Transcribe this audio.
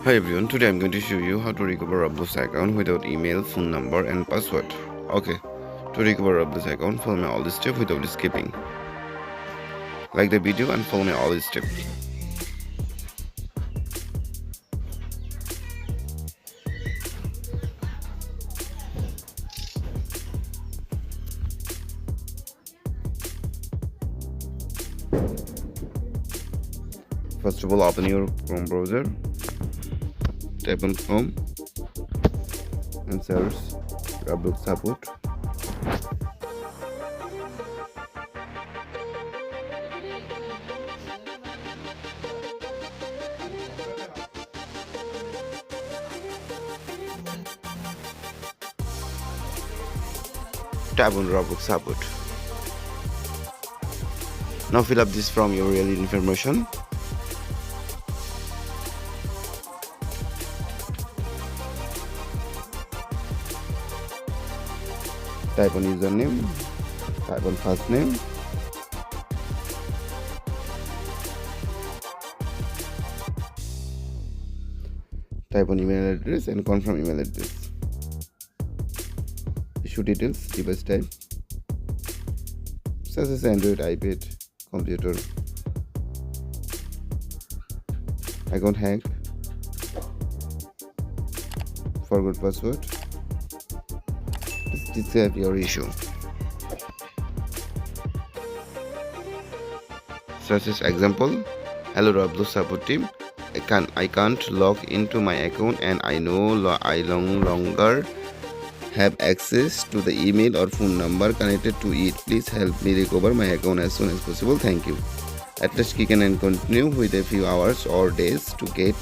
Hi everyone, today I'm going to show you how to recover Roblox account without email, phone number and password. Okay, to recover Roblox account, follow me all the steps without skipping. Like the video and follow me all the steps. First of all, open your Chrome browser, type on Chrome and search Roblox Support. Tap on Roblox Support. Now fill up this from your real information. Type on username, type on first name, type on email address and confirm email address. Issue details, device type, such as Android, iPad, computer, account hack, forgot password. Describe your issue. Such as example, hello Roblox support team. I can't log into my account and I no longer have access to the email or phone number connected to it. Please help me recover my account as soon as possible. Thank you. At least click and continue with a few hours or days to get